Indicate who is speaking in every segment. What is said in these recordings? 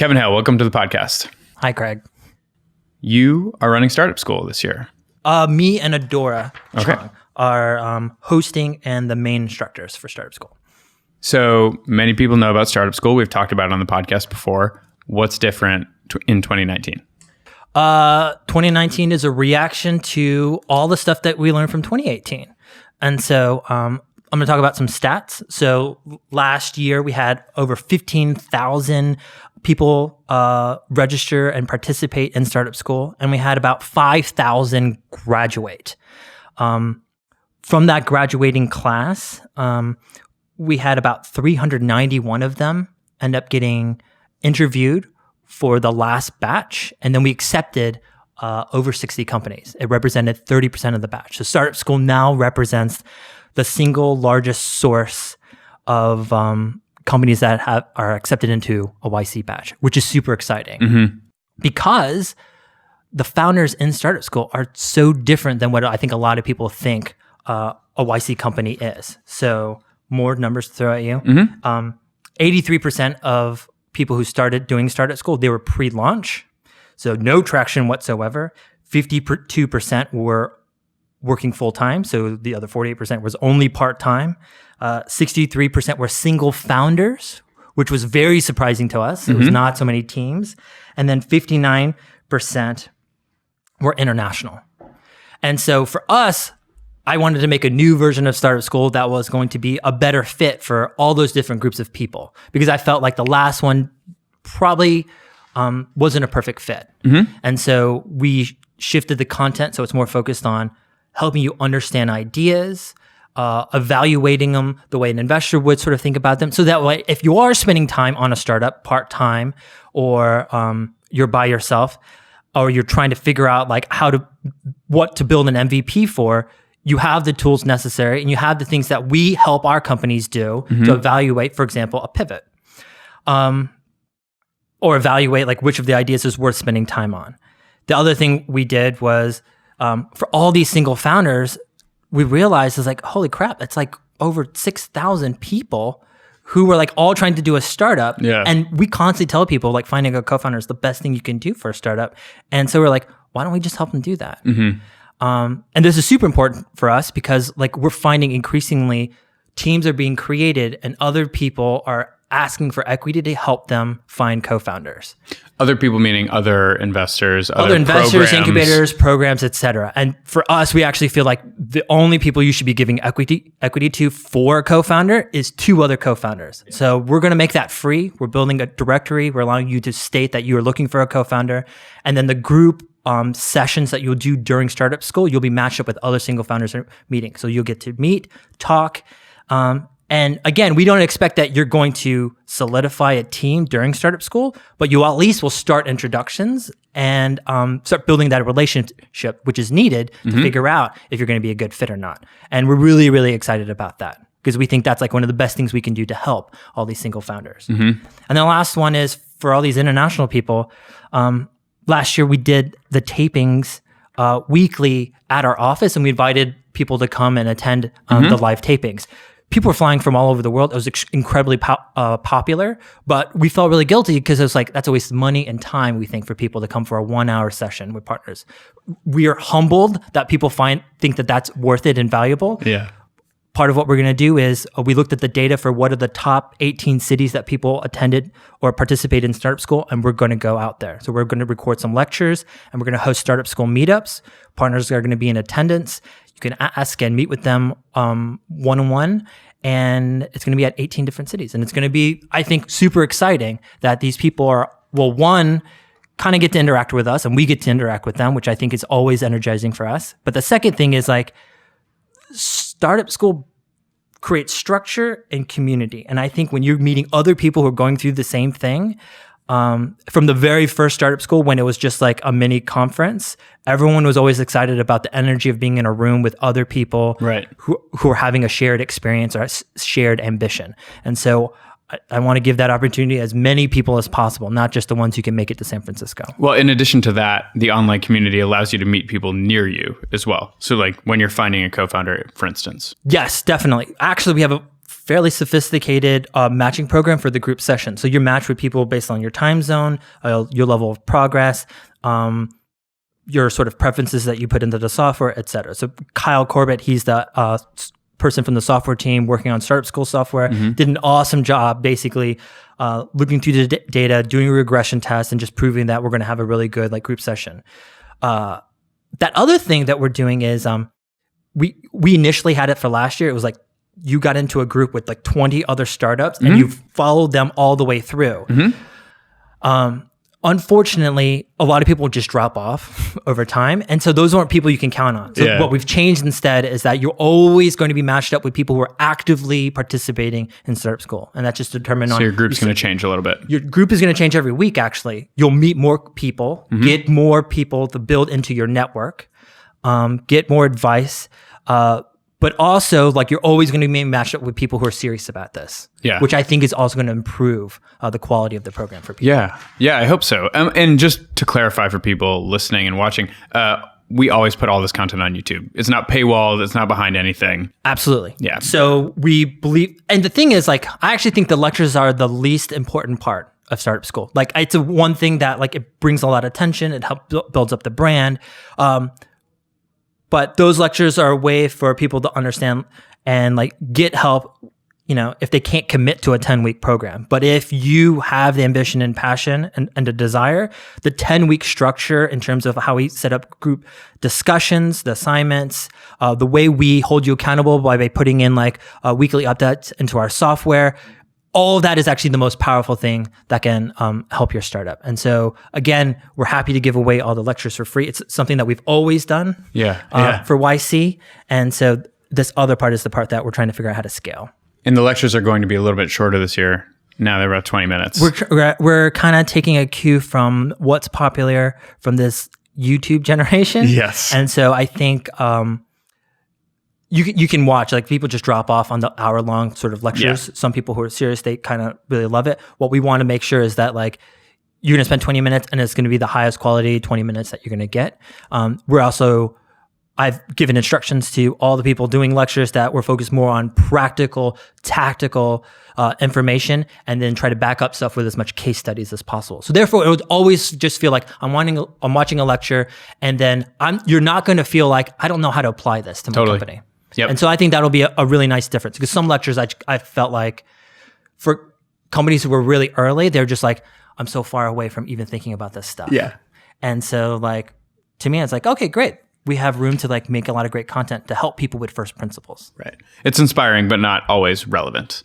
Speaker 1: Kevin Hale, welcome to the podcast.
Speaker 2: Hi, Craig.
Speaker 1: You are running Startup School this year.
Speaker 2: Me and Adora Chung are hosting and the main instructors for Startup School.
Speaker 1: So many people know about Startup School. We've talked about it on the podcast before. What's different in 2019?
Speaker 2: 2019 is a reaction to all the stuff that we learned from 2018. And so I'm going to talk about some stats. So last year we had over 15,000 people register and participate in Startup School, and we had about 5,000 graduate. From that graduating class, we had about 391 of them end up getting interviewed for the last batch, and then we accepted over 60 companies. It represented 30% of the batch. So Startup School now represents the single largest source of companies that are accepted into a YC batch, which is super exciting because the founders in Startup School are so different than what I think a lot of people think a YC company is. So more numbers to throw at you. 83% of people who started doing Startup School, they were pre-launch, so no traction whatsoever. 52% were working full-time, so the other 48% was only part-time. 63% were single founders, which was very surprising to us. It was not so many teams. And then 59% were international. And so for us, I wanted to make a new version of Startup School that was going to be a better fit for all those different groups of people, because I felt like the last one probably wasn't a perfect fit. And so we shifted the content so it's more focused on helping you understand ideas, evaluating them the way an investor would sort of think about them. So that way, if you are spending time on a startup part-time, or you're by yourself, or you're trying to figure out like what to build an MVP for, you have the tools necessary, and you have the things that we help our companies do to evaluate, for example, a pivot, or evaluate like which of the ideas is worth spending time on. The other thing we did was for all these single founders, we realized is like, holy crap, it's like over 6,000 people who were like all trying to do a startup.
Speaker 1: Yeah.
Speaker 2: And we constantly tell people like finding a co-founder is the best thing you can do for a startup. And so we're like, why don't we just help them do that? And this is super important for us because like we're finding increasingly teams are being created and other people are asking for equity to help them find co-founders.
Speaker 1: Other people meaning other investors,
Speaker 2: other investors,
Speaker 1: programs.
Speaker 2: Incubators, programs, etc. And for us, we actually feel like the only people you should be giving equity to for a co-founder is 2 other co-founders. So we're going to make that free. We're building a directory. We're allowing you to state that you are looking for a co-founder. And then the group sessions that you'll do during Startup School, you'll be matched up with other single founders meeting. So you'll get to meet, talk, and again, we don't expect that you're going to solidify a team during Startup School, but you at least will start introductions and start building that relationship, which is needed to figure out if you're going to be a good fit or not. And we're really, really excited about that because we think that's like one of the best things we can do to help all these single founders. And the last one is for all these international people. Last year, we did the tapings weekly at our office, and we invited people to come and attend the live tapings. People were flying from all over the world. It was incredibly popular, but we felt really guilty because it was like, that's a waste of money and time, we think, for people to come for a 1-hour session with partners. We are humbled that people think that that's worth it and valuable.
Speaker 1: Yeah.
Speaker 2: Part of what we're going to do is we looked at the data for what are the top 18 cities that people attended or participated in Startup School, and we're going to go out there. So we're going to record some lectures, and we're going to host Startup School meetups. Partners are going to be in attendance. You can ask and meet with them one-on-one, and it's going to be at 18 different cities. And it's going to be, I think, super exciting that these people are, well, one, kind of get to interact with us, and we get to interact with them, which I think is always energizing for us. But the second thing is like, Startup School creates structure and community. And I think when you're meeting other people who are going through the same thing, from the very first Startup School, when it was just like a mini conference, everyone was always excited about the energy of being in a room with other people who are having a shared experience or a shared ambition. And so I want to give that opportunity to as many people as possible, not just the ones who can make it to San Francisco.
Speaker 1: Well, in addition to that, the online community allows you to meet people near you as well. So like when you're finding a co-founder, for instance.
Speaker 2: Yes, definitely. Actually, we have a fairly sophisticated matching program for the group session. So you're matched with people based on your time zone, your level of progress, your sort of preferences that you put into the software, et cetera. So Kyle Corbett, he's the person from the software team working on Startup School software, did an awesome job basically looking through the data, doing a regression test, and just proving that we're going to have a really good like group session. That other thing that we're doing is we initially had it for last year. It was like you got into a group with like 20 other startups and you followed them all the way through. Unfortunately, a lot of people just drop off over time. And so those aren't people you can count on. So what we've changed instead is that you're always going to be matched up with people who are actively participating in Startup School. And that's just determined on...
Speaker 1: So your group's going to change a little bit.
Speaker 2: Your group is going to change every week, actually. You'll meet more people, get more people to build into your network, get more advice, but also, like, you're always going to be matched up with people who are serious about this. Yeah. Which I think is also going to improve the quality of the program for people.
Speaker 1: Yeah, I hope so. And just to clarify for people listening and watching, we always put all this content on YouTube. It's not paywalled. It's not behind anything.
Speaker 2: Absolutely.
Speaker 1: Yeah.
Speaker 2: So we believe, and the thing is, like, I actually think the lectures are the least important part of Startup School. Like, it's one thing that, like, it brings a lot of attention. It helps builds up the brand. But those lectures are a way for people to understand and like get help, you know, if they can't commit to a 10-week program. But if you have the ambition and passion and the desire, the 10-week structure in terms of how we set up group discussions, the assignments, the way we hold you accountable by putting in like weekly updates into our software, all of that is actually the most powerful thing that can help your startup. And so, again, we're happy to give away all the lectures for free. It's something that we've always done for YC. And so this other part is the part that we're trying to figure out how to scale.
Speaker 1: And the lectures are going to be a little bit shorter this year. Now they're about 20 minutes.
Speaker 2: We're kind of taking a cue from what's popular from this YouTube generation.
Speaker 1: Yes.
Speaker 2: And so I think... You can watch, like, people just drop off on the hour-long sort of lectures. Yeah. Some people who are serious, they kind of really love it. What we want to make sure is that, like, you're going to spend 20 minutes and it's going to be the highest quality 20 minutes that you're going to get. I've given instructions to all the people doing lectures that we're focused more on practical, tactical information, and then try to back up stuff with as much case studies as possible. So therefore, it would always just feel like I'm watching a lecture, and then you're not going to feel like, I don't know how to apply this to my company. Yep. And so I think that'll be a really nice difference, because some lectures I felt like for companies who were really early, they're just like, I'm so far away from even thinking about this stuff.
Speaker 1: Yeah.
Speaker 2: And so, like, to me, it's like, okay, great. We have room to like make a lot of great content to help people with first principles.
Speaker 1: Right. It's inspiring, but not always relevant.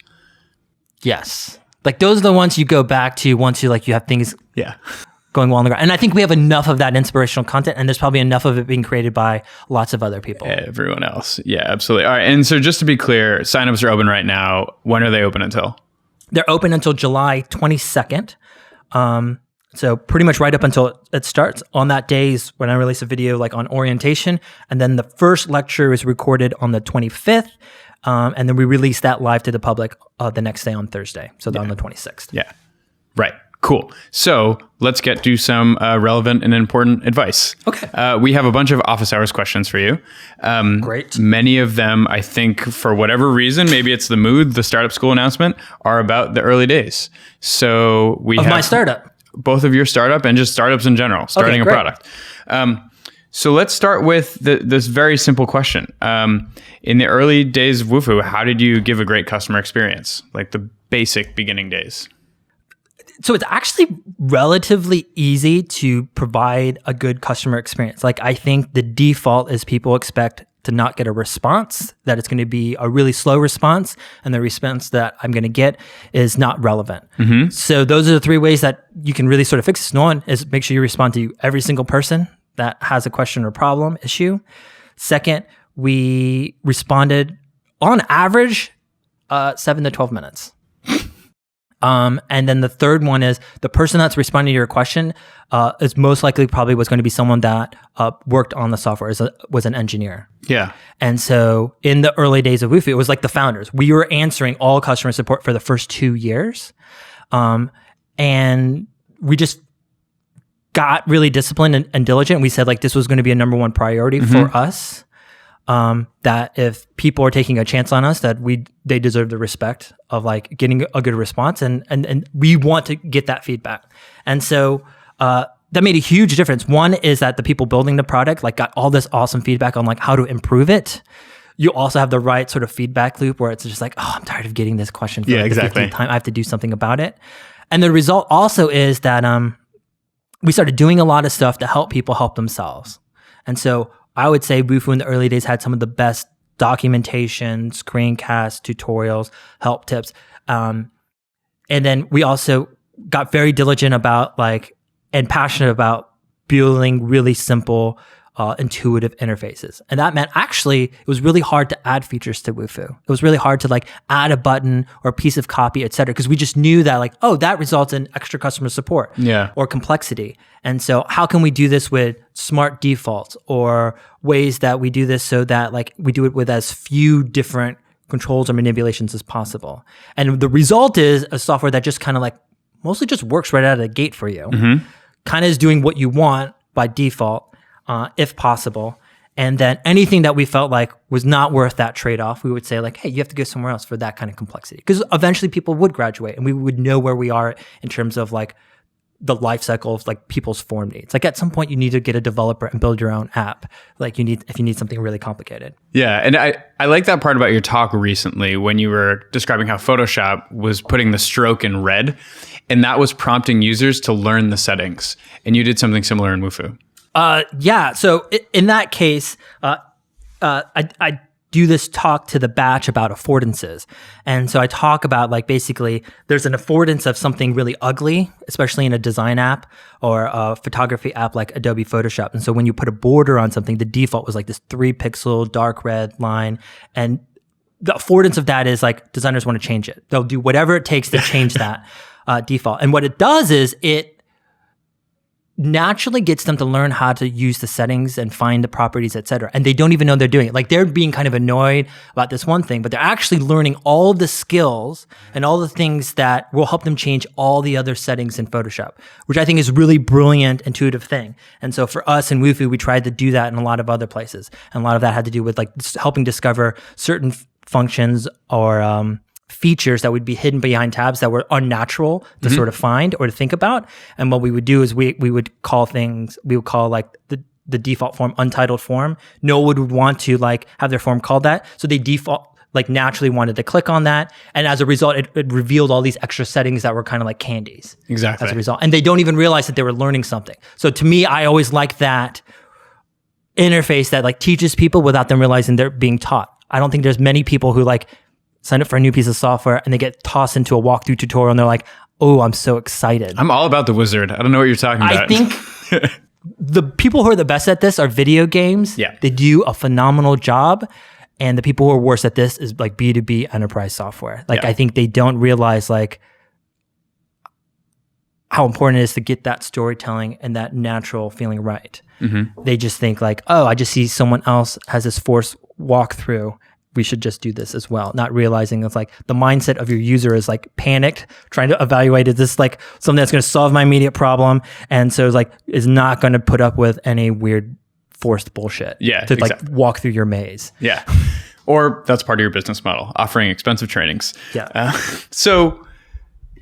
Speaker 2: Yes. Like, those are the ones you go back to once you have things going well on the ground. And I think we have enough of that inspirational content, and there's probably enough of it being created by lots of other people.
Speaker 1: Everyone else. Yeah, absolutely. All right. And so just to be clear, signups are open right now. When are they open until?
Speaker 2: They're open until July 22nd. So pretty much right up until it starts. On that day is when I release a video like on orientation. And then the first lecture is recorded on the 25th. And then we release that live to the public the next day on Thursday. So on the 26th.
Speaker 1: Yeah. Right. Cool. So let's get to some relevant and important advice.
Speaker 2: Okay.
Speaker 1: We have a bunch of office hours questions for you.
Speaker 2: Great.
Speaker 1: Many of them, I think, for whatever reason, maybe it's the mood, the Startup School announcement, are about the early days. So we have
Speaker 2: my startup.
Speaker 1: Both of your startup and just startups in general, starting a product. So let's start with this very simple question. In the early days of Wufoo, how did you give a great customer experience? Like the basic beginning days.
Speaker 2: So it's actually relatively easy to provide a good customer experience. Like, I think the default is people expect to not get a response, that it's going to be a really slow response, and the response that I'm going to get is not relevant. Mm-hmm. So those are the three ways that you can really sort of fix this. One is make sure you respond to every single person that has a question or problem, issue. Second, we responded on average 7 to 12 minutes. And then the third one is the person that's responding to your question is most likely probably was going to be someone that worked on the software, was an engineer.
Speaker 1: Yeah.
Speaker 2: And so in the early days of Wufoo, it was like the founders. We were answering all customer support for the first 2 years. And we just got really disciplined and diligent. We said like this was going to be a number one priority for us. that if people are taking a chance on us, that they deserve the respect of like getting a good response, and we want to get that feedback. And so that made a huge difference. One is that the people building the product like got all this awesome feedback on like how to improve it. You also have the right sort of feedback loop where it's just like, oh, I'm tired of getting this question for like the 15th time. I have to do something about it. And the result also is that we started doing a lot of stuff to help people help themselves. And so I would say Wufoo in the early days had some of the best documentation, screencasts, tutorials, help tips. And then we also got very diligent about and passionate about building really simple, intuitive interfaces. And that meant actually it was really hard to add features to Wufoo. It was really hard to like add a button or a piece of copy, et cetera, because we just knew that like, oh, that results in extra customer support or complexity. And so how can we do this with smart defaults or ways that we do this so that like we do it with as few different controls or manipulations as possible? And the result is a software that just kind of like mostly just works right out of the gate for you. Kind of is doing what you want by default. If possible. And then anything that we felt like was not worth that trade-off, we would say like, hey, you have to go somewhere else for that kind of complexity. Because eventually people would graduate and we would know where we are in terms of like the life cycle of like people's form needs. Like at some point you need to get a developer and build your own app. Like if you need something really complicated.
Speaker 1: Yeah. And I like that part about your talk recently when you were describing how Photoshop was putting the stroke in red and that was prompting users to learn the settings. And you did something similar in Wufoo.
Speaker 2: Yeah. So in that case, I do this talk to the batch about affordances. And so I talk about like basically there's an affordance of something really ugly, especially in a design app or a photography app like Adobe Photoshop. And so when you put a border on something, the default was like this 3-pixel dark red line. And the affordance of that is like designers want to change it. They'll do whatever it takes to change that default. And what it does is it naturally gets them to learn how to use the settings and find the properties, et cetera. And they don't even know they're doing it. Like they're being kind of annoyed about this one thing, but they're actually learning all the skills and all the things that will help them change all the other settings in Photoshop, which I think is really brilliant, intuitive thing. And so for us in Wufoo, we tried to do that in a lot of other places. And a lot of that had to do with like helping discover certain functions or, features that would be hidden behind tabs that were unnatural to sort of find or to think about. And what we would do is we would call like the default form untitled form. No one would want to like have their form called that. So they default like naturally wanted to click on that. And as a result, it revealed all these extra settings that were kind of like candies.
Speaker 1: Exactly.
Speaker 2: As a result. And they don't even realize that they were learning something. So to me, I always like that interface that like teaches people without them realizing they're being taught. I don't think there's many people who like sign up for a new piece of software and they get tossed into a walkthrough tutorial and they're like, oh, I'm so excited.
Speaker 1: I'm all about the wizard. I don't know what you're talking about.
Speaker 2: I think the people who are the best at this are video games.
Speaker 1: Yeah.
Speaker 2: They do a phenomenal job. And the people who are worse at this is like B2B enterprise software. Like I think they don't realize like how important it is to get that storytelling and that natural feeling right. They just think like, oh, I just see someone else has this forced walkthrough. We should just do this as well. Not realizing it's like the mindset of your user is like panicked, trying to evaluate, is this like something that's going to solve my immediate problem? And so it's like, is not going to put up with any weird forced bullshit to like walk through your maze.
Speaker 1: Yeah. Or that's part of your business model, offering expensive trainings.
Speaker 2: Yeah.
Speaker 1: So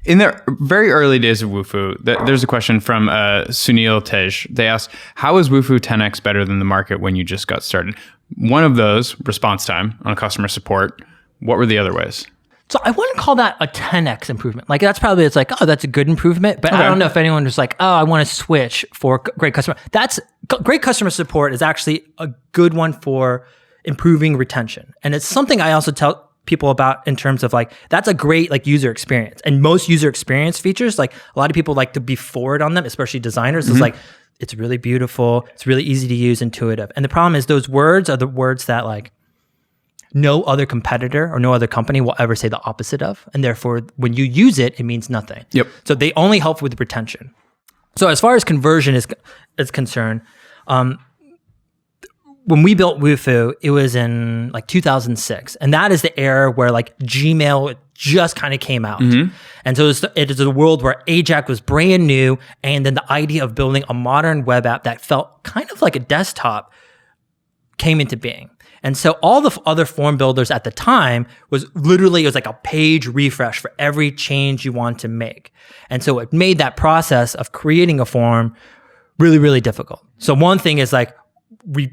Speaker 1: in the very early days of Wufoo, there's a question from Sunil Tej. They asked, how is Wufoo 10x better than the market when you just got started? One of those, response time on customer support. What were the other ways?
Speaker 2: So I wouldn't call that a 10x improvement. Like that's probably, it's like, oh, that's a good improvement. But I don't know if anyone was like, oh, I want to switch for great customer. Great customer support is actually a good one for improving retention. And it's something I also tell people about in terms of like, that's a great like user experience. And most user experience features, like a lot of people like to be forward on them, especially designers. It's like, it's really beautiful. It's really easy to use, intuitive. And the problem is those words are the words that like no other competitor or no other company will ever say the opposite of. And therefore, when you use it, it means nothing.
Speaker 1: Yep.
Speaker 2: So they only help with retention. So as far as conversion is concerned, when we built Wufoo, it was in like 2006. And that is the era where like Gmail just kind of came out. And so it is a world where Ajax was brand new. And then the idea of building a modern web app that felt kind of like a desktop came into being. And so all the other form builders at the time was literally, it was like a page refresh for every change you want to make. And so it made that process of creating a form really, really difficult. So one thing is like, we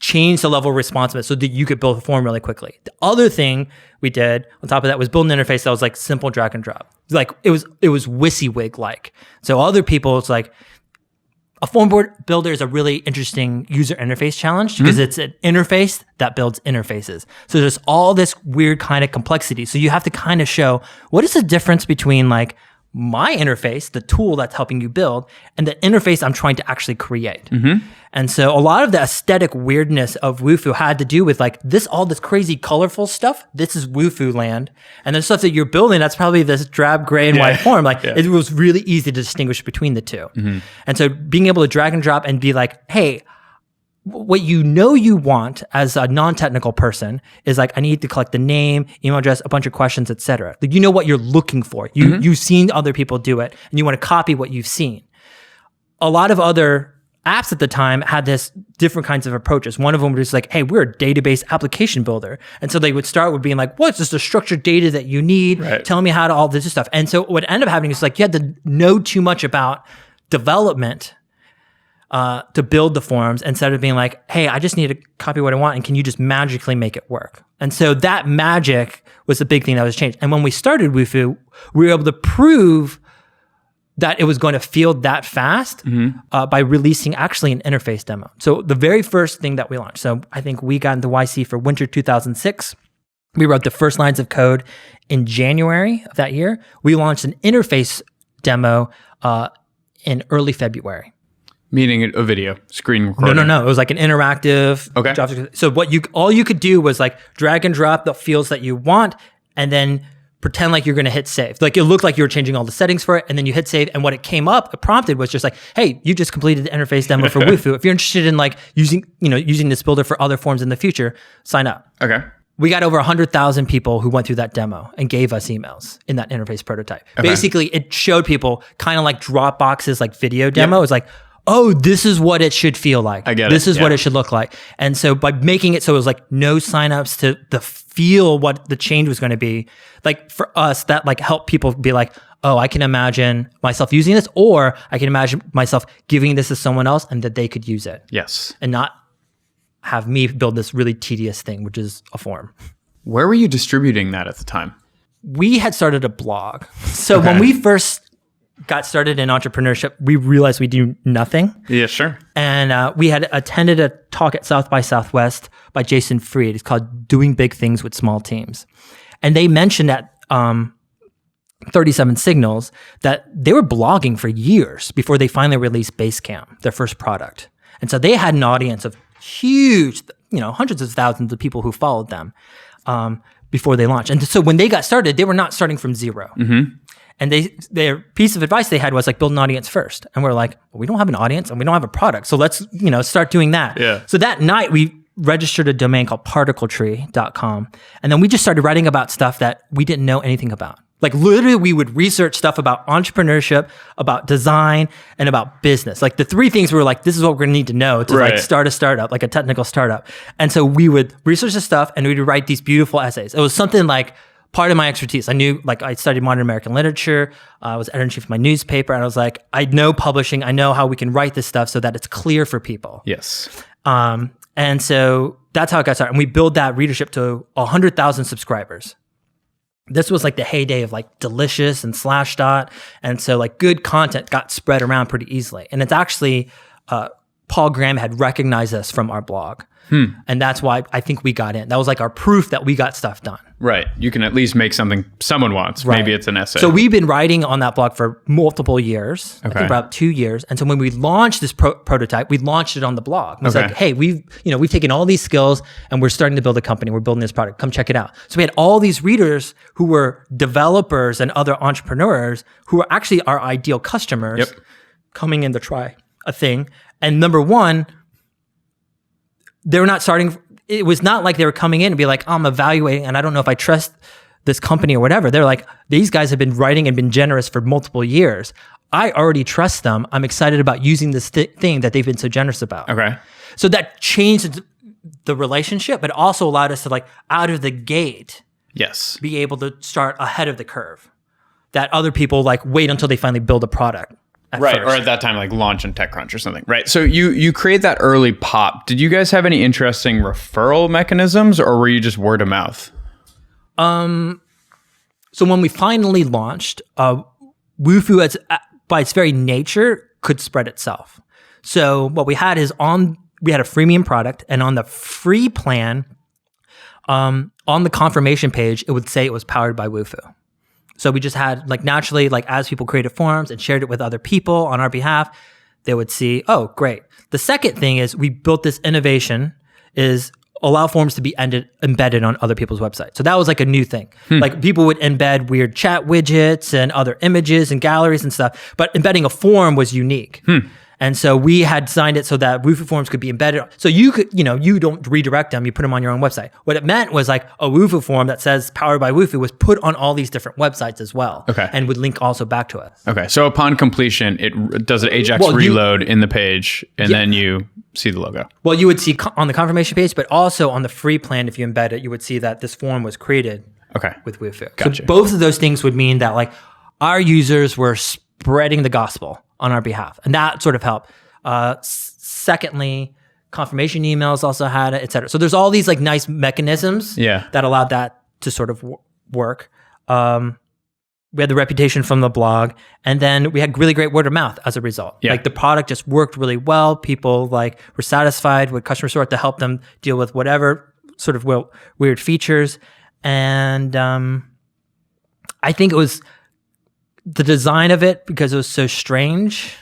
Speaker 2: changed the level of responsiveness so that you could build a form really quickly. The other thing we did on top of that was build an interface that was like simple drag and drop. Like it was WYSIWYG like. So other people, it's like a form builder is a really interesting user interface challenge because it's an interface that builds interfaces. So there's all this weird kind of complexity. So you have to kind of show what is the difference between like my interface, the tool that's helping you build, and the interface I'm trying to actually create. And so a lot of the aesthetic weirdness of Wufoo had to do with like all this crazy colorful stuff. This is Wufoo land. And the stuff that you're building, that's probably this drab gray and white form. Like it was really easy to distinguish between the two. And so being able to drag and drop and be like, hey, what you want as a non-technical person is like, I need to collect the name, email address, a bunch of questions, etc. Like, you know what you're looking for. You've seen other people do it, and you want to copy what you've seen. A lot of other apps at the time had this different kinds of approaches. One of them was like, hey, we're a database application builder. And so they would start with being like, what's just the structured data that you need? Right. Tell me how to all this stuff. And so what ended up happening is like, you had to know too much about development to build the forms instead of being like, hey, I just need to copy what I want, and can you just magically make it work? And so that magic was the big thing that was changed. And when we started Wufoo, we were able to prove that it was going to feel that fast by releasing actually an interface demo. So the very first thing that we launched, so I think we got into YC for winter 2006. We wrote the first lines of code in January of that year. We launched an interface demo in early February.
Speaker 1: Meaning a video, screen recording?
Speaker 2: No. It was like an interactive. Okay. JavaScript. So all you could do was like drag and drop the fields that you want, and then pretend like you're going to hit save. Like it looked like you were changing all the settings for it, and then you hit save. And what it prompted was just like, hey, you just completed the interface demo for Wufoo. If you're interested in like using this builder for other forms in the future, sign up. Okay. We got over 100,000 people who went through that demo and gave us emails in that interface prototype. Okay. Basically, it showed people kind of like Dropbox's like video demo. It was like, oh, this is what it should feel like. I get it. This is what it should look like. And so by making it so it was like no signups to the feel what the change was going to be, like for us, that like helped people be like, oh, I can imagine myself using this, or I can imagine myself giving this to someone else and that they could use it. Yes. And not have me build this really tedious thing, which is a form.
Speaker 1: Where were you distributing that at the time?
Speaker 2: We had started a blog. So when we first got started in entrepreneurship, we realized we do nothing. Yeah, sure. And we had attended a talk at South by Southwest by Jason Fried. It's called Doing Big Things with Small Teams. And they mentioned at 37 Signals that they were blogging for years before they finally released Basecamp, their first product. And so they had an audience of huge, hundreds of thousands of people who followed them before they launched. And so when they got started, they were not starting from zero. And their piece of advice they had was like, build an audience first. And we're like, well, we don't have an audience and we don't have a product. So let's, start doing that. Yeah. So that night we registered a domain called particletree.com. And then we just started writing about stuff that we didn't know anything about. Like literally we would research stuff about entrepreneurship, about design, and about business. Like the three things we were like, this is what we're going to need to know to like start a startup, like a technical startup. And so we would research this stuff and we'd write these beautiful essays. It was something like part of my expertise. I knew, like, I studied modern American literature. I was editor-in-chief of my newspaper. And I was like, I know publishing. I know how we can write this stuff so that it's clear for people. Yes. And so that's how it got started. And we built that readership to 100,000 subscribers. This was like the heyday of like Delicious and Slashdot. And so like good content got spread around pretty easily. And it's actually, Paul Graham had recognized us from our blog. And that's why I think we got in. That was like our proof that we got stuff done.
Speaker 1: Right. You can at least make something someone wants. Right. Maybe it's an essay.
Speaker 2: So we've been writing on that blog for multiple years. Okay. I think about 2 years. And so when we launched this prototype, we launched it on the blog. It was like, hey, we've taken all these skills and we're starting to build a company. We're building this product. Come check it out. So we had all these readers who were developers and other entrepreneurs who were actually our ideal customers coming in to try a thing. And number one, they were not starting. It was not like they were coming in and be like, oh, I'm evaluating and I don't know if I trust this company or whatever. They're like, these guys have been writing and been generous for multiple years. I already trust them. I'm excited about using this thing that they've been so generous about. Okay. So that changed the relationship, but also allowed us to like out of the gate,
Speaker 1: yes,
Speaker 2: be able to start ahead of the curve that other people like wait until they finally build a product.
Speaker 1: Right.
Speaker 2: First.
Speaker 1: Or at that time, like launch in TechCrunch or something. Right. So you create that early pop. Did you guys have any interesting referral mechanisms or were you just word of mouth?
Speaker 2: So when we finally launched, Wufoo by its very nature could spread itself. So what we had is we had a freemium product, and on the free plan, on the confirmation page, it would say it was powered by Wufoo. So we just had like naturally, like as people created forums and shared it with other people on our behalf, they would see, oh, great. The second thing is we built this innovation is allow forms to be embedded on other people's websites. So that was like a new thing. Like people would embed weird chat widgets and other images and galleries and stuff, but embedding a form was unique. And so we had designed it so that Wufoo forms could be embedded. So you could, you don't redirect them, you put them on your own website. What it meant was like a Wufoo form that says powered by Wufoo was put on all these different websites as well.
Speaker 1: Okay.
Speaker 2: And would link also back to us.
Speaker 1: Okay. So upon completion, it does an Ajax reload in the page and then you see the logo.
Speaker 2: Well, you would see on the confirmation page, but also on the free plan, if you embed it, you would see that this form was created with Wufoo.
Speaker 1: Gotcha.
Speaker 2: So both of those things would mean that like our users were spreading the gospel on our behalf. And that sort of helped. Secondly, confirmation emails also had it, et cetera. So there's all these like nice mechanisms that allowed that to sort of work. We had the reputation from the blog, and then we had really great word of mouth as a result.
Speaker 1: Yeah.
Speaker 2: Like the product just worked really well. People like were satisfied with customer support to help them deal with whatever sort of weird features. And I think it was the design of it, because it was so strange.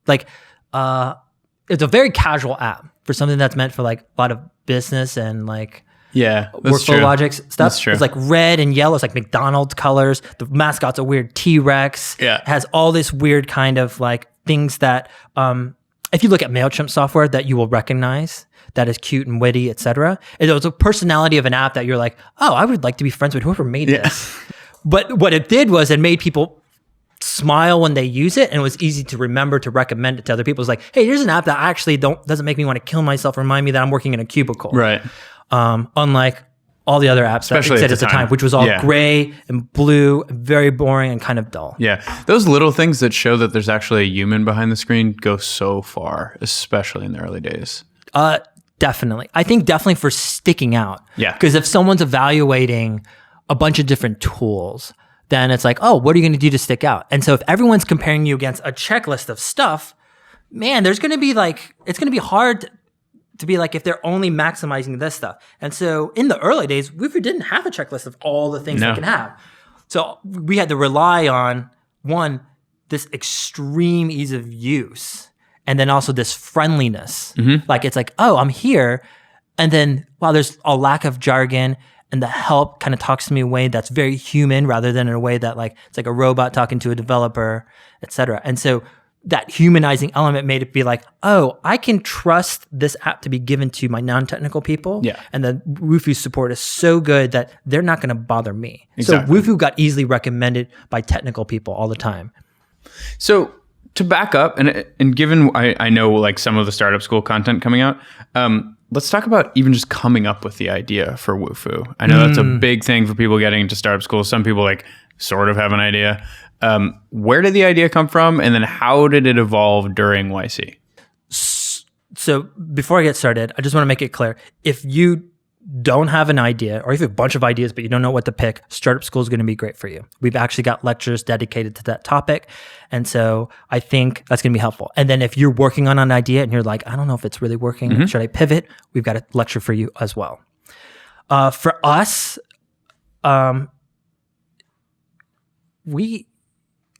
Speaker 2: Like it's a very casual app for something that's meant for like a lot of business and like workflow logic stuff.
Speaker 1: That's true.
Speaker 2: It's like red and yellow. It's like McDonald's colors. The mascot's a weird T-Rex.
Speaker 1: Yeah.
Speaker 2: It has all this weird kind of like things that if you look at MailChimp software that you will recognize that is cute and witty, etc. It was a personality of an app that you're like, oh, I would like to be friends with whoever made this. But what it did was it made people smile when they use it, and it was easy to remember to recommend it to other people. It's like, hey, here's an app that actually doesn't make me want to kill myself, remind me that I'm working in a cubicle.
Speaker 1: Right.
Speaker 2: Unlike all the other apps
Speaker 1: Especially
Speaker 2: that existed at the time, which was all gray and blue, very boring and kind of dull.
Speaker 1: Yeah. Those little things that show that there's actually a human behind the screen go so far, especially in the early days.
Speaker 2: Definitely. I think definitely for sticking out.
Speaker 1: Yeah.
Speaker 2: Because if someone's evaluating a bunch of different tools, then it's like, oh, what are you going to do to stick out? And so if everyone's comparing you against a checklist of stuff, man, there's going to be like, it's going to be hard to be like if they're only maximizing this stuff. And so in the early days, Wufoo didn't have a checklist of all the things they can have. So we had to rely on, one, this extreme ease of use, and then also this friendliness. Like it's like, oh, I'm here. And then, wow, there's a lack of jargon, and the help kind of talks to me in a way that's very human rather than in a way that like it's like a robot talking to a developer, et cetera. And so that humanizing element made it be like, oh, I can trust this app to be given to my non-technical people.
Speaker 1: Yeah.
Speaker 2: And the Wufoo support is so good that they're not going to bother me.
Speaker 1: Exactly.
Speaker 2: So Wufoo got easily recommended by technical people all the time.
Speaker 1: So to back up, and given I know like some of the startup school content coming out, let's talk about even just coming up with the idea for Wufoo. I know that's a big thing for people getting into startup school. Some people like sort of have an idea. Where did the idea come from? And then how did it evolve during YC?
Speaker 2: So before I get started, I just want to make it clear. If you don't have an idea, or if you have a bunch of ideas, but you don't know what to pick, startup school is going to be great for you. We've actually got lectures dedicated to that topic. And so I think that's going to be helpful. And then if you're working on an idea and you're like, I don't know if it's really working, should I pivot? We've got a lecture for you as well. For us, we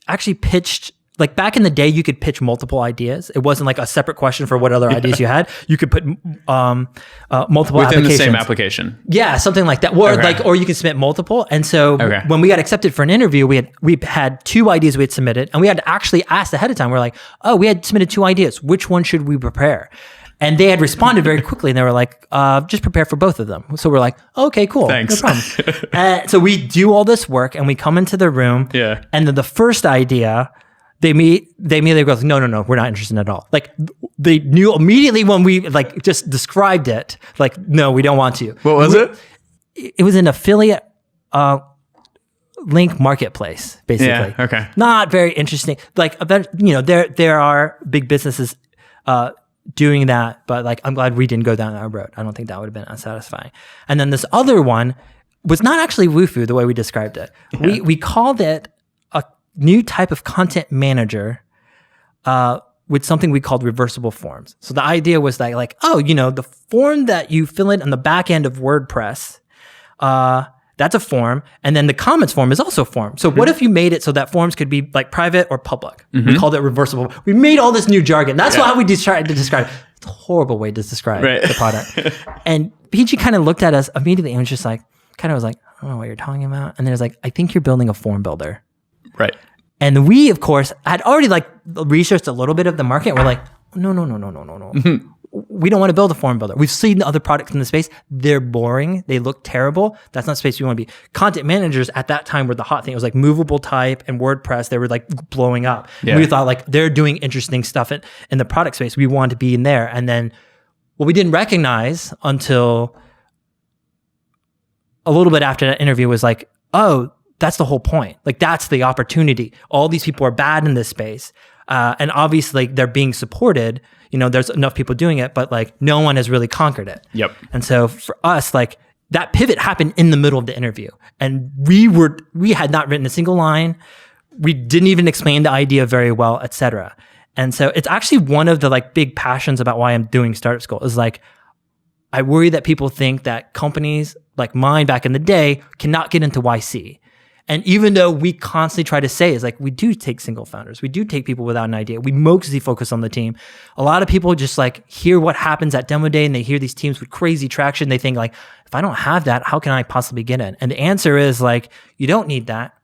Speaker 2: actually pitched, like back in the day, you could pitch multiple ideas. It wasn't like a separate question for what other ideas you had. You could put multiple
Speaker 1: within
Speaker 2: applications.
Speaker 1: the same application.
Speaker 2: Yeah, something like that. Or you could submit multiple. And so when we got accepted for an interview, we had 2 ideas we had submitted, and we had actually asked ahead of time. We're like, oh, we had submitted 2 ideas. Which one should we prepare? And they had responded very quickly, and they were like, just prepare for both of them. So we're like, okay, cool.
Speaker 1: Thanks.
Speaker 2: No problem. So we do all this work, and we come into the room.
Speaker 1: Yeah.
Speaker 2: And then the first idea they immediately go, no, we're not interested at all. Like they knew immediately when we like just described it, like, no, we don't want to.
Speaker 1: What was it?
Speaker 2: It was an affiliate link marketplace, basically.
Speaker 1: Yeah, okay.
Speaker 2: Not very interesting. Like, there are big businesses doing that, but like, I'm glad we didn't go down that road. I don't think that would have been unsatisfying. And then this other one was not actually Wufoo the way we described it. Yeah. We called it a new type of content manager with something we called reversible forms. So the idea was that like, the form that you fill in on the back end of WordPress, that's a form. And then the comments form is also a form. So what if you made it so that forms could be like private or public? We called it reversible. We made all this new jargon. That's how we tried to describe it. It's a horrible way to describe the product. And PG kind of looked at us immediately and was just like, I don't know what you're talking about. And then it's like, I think you're building a form builder.
Speaker 1: Right.
Speaker 2: And we, of course, had already like researched a little bit of the market. We're like, no. We don't want to build a form builder. We've seen other products in the space. They're boring. They look terrible. That's not space we want to be. Content managers at that time were the hot thing. It was like movable type and WordPress. They were like blowing up. Yeah. We thought like they're doing interesting stuff in the product space. We wanted to be in there. And then what we didn't recognize until a little bit after that interview was like, oh, that's the whole point. Like that's the opportunity. All these people are bad in this space. And obviously they're being supported. There's enough people doing it, but like no one has really conquered it.
Speaker 1: Yep.
Speaker 2: And so for us, like that pivot happened in the middle of the interview, and we had not written a single line. We didn't even explain the idea very well, etc. And so it's actually one of the like big passions about why I'm doing Startup School is like, I worry that people think that companies like mine back in the day cannot get into YC. And even though we constantly try to say is like, we do take single founders, we do take people without an idea, we mostly focus on the team. A lot of people just like hear what happens at demo day and they hear these teams with crazy traction. They think like, if I don't have that, how can I possibly get in? And the answer is like, you don't need that.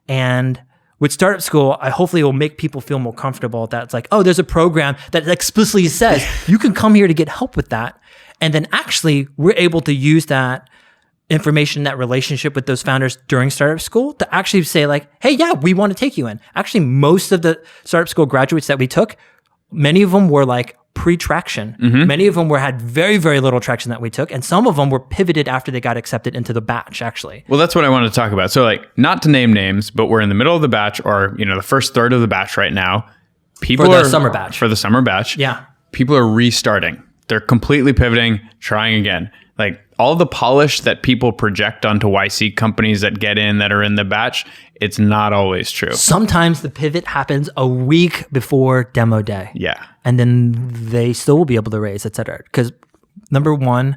Speaker 2: And with Startup School, I hopefully will make people feel more comfortable that it's like, oh, there's a program that explicitly says you can come here to get help with that. And then actually we're able to use that information, that relationship with those founders during Startup School to actually say like, hey, yeah, we want to take you in. Actually, most of the Startup School graduates that we took, many of them were like pre-traction. Many of them had very, very little traction that we took. And some of them were pivoted after they got accepted into the batch, actually.
Speaker 1: Well, that's what I wanted to talk about. So like, not to name names, but we're in the middle of the batch or, the first third of the batch right now.
Speaker 2: For the summer batch.
Speaker 1: Yeah. People are restarting. They're completely pivoting, trying again. Like all the polish that people project onto YC companies that get in that are in the batch, it's not always true.
Speaker 2: Sometimes the pivot happens a week before demo day.
Speaker 1: Yeah.
Speaker 2: And then they still will be able to raise, et cetera. Because number one,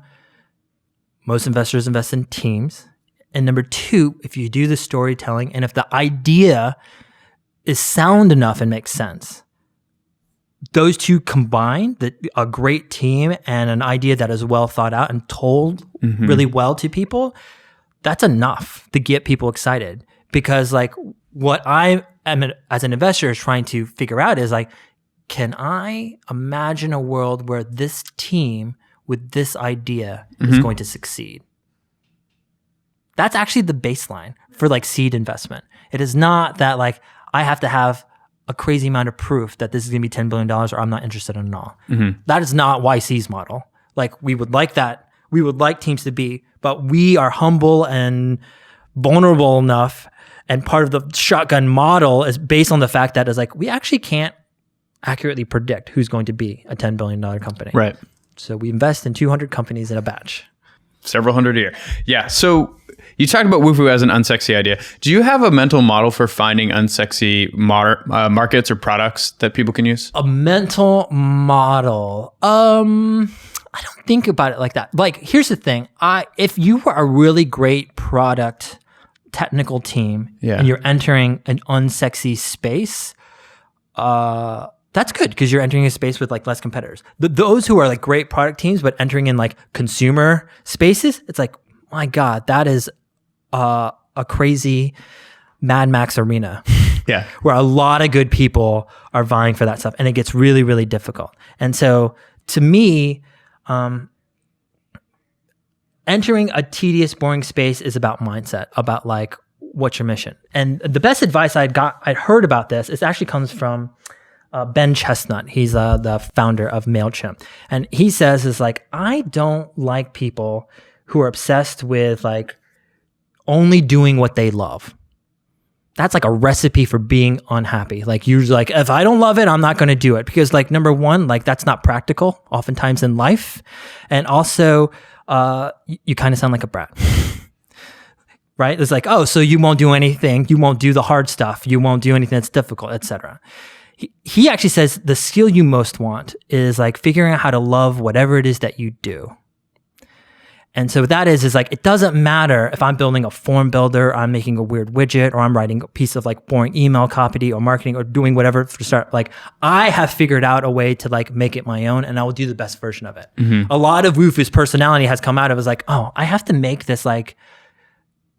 Speaker 2: most investors invest in teams. And number two, if you do the storytelling and if the idea is sound enough and makes sense, those two combined, a great team and an idea that is well thought out and told really well to people, that's enough to get people excited. Because like what I am as an investor is trying to figure out is like, can I imagine a world where this team with this idea is going to succeed? That's actually the baseline for like seed investment. It is not that like I have to have a crazy amount of proof that this is going to be $10 billion or I'm not interested in it all. That is not YC's model. Like we would like that. We would like teams to be, but we are humble and vulnerable enough. And part of the shotgun model is based on the fact that is like, we actually can't accurately predict who's going to be a $10 billion company.
Speaker 1: Right.
Speaker 2: So we invest in 200 companies in a batch.
Speaker 1: Several hundred a year. Yeah. So you talked about Wufoo as an unsexy idea. Do you have a mental model for finding unsexy markets or products that people can use?
Speaker 2: A mental model. I don't think about it like that. Like, here's the thing. If you were a really great product technical team and you're entering an unsexy space, that's good because you're entering a space with like less competitors. Those who are like great product teams but entering in like consumer spaces, it's like, my God, that is a crazy Mad Max arena.
Speaker 1: Yeah.
Speaker 2: Where a lot of good people are vying for that stuff and it gets really, really difficult. And so to me, entering a tedious, boring space is about mindset, about like what's your mission? And the best advice I'd heard about this, it actually comes from Ben Chestnut. He's the founder of MailChimp. And he says is like, I don't like people who are obsessed with like only doing what they love. That's like a recipe for being unhappy. Like usually like, if I don't love it, I'm not going to do it because like number one, like that's not practical oftentimes in life. And also you kind of sound like a brat. Right? It's like, oh, so you won't do anything. You won't do the hard stuff. You won't do anything that's difficult, etc. He actually says the skill you most want is like figuring out how to love whatever it is that you do. And so that is like, it doesn't matter if I'm building a form builder, I'm making a weird widget, or I'm writing a piece of like boring email copy or marketing or doing whatever to start. Like I have figured out a way to like make it my own and I will do the best version of it. A lot of Wufoo's personality has come out of is like, oh, I have to make this like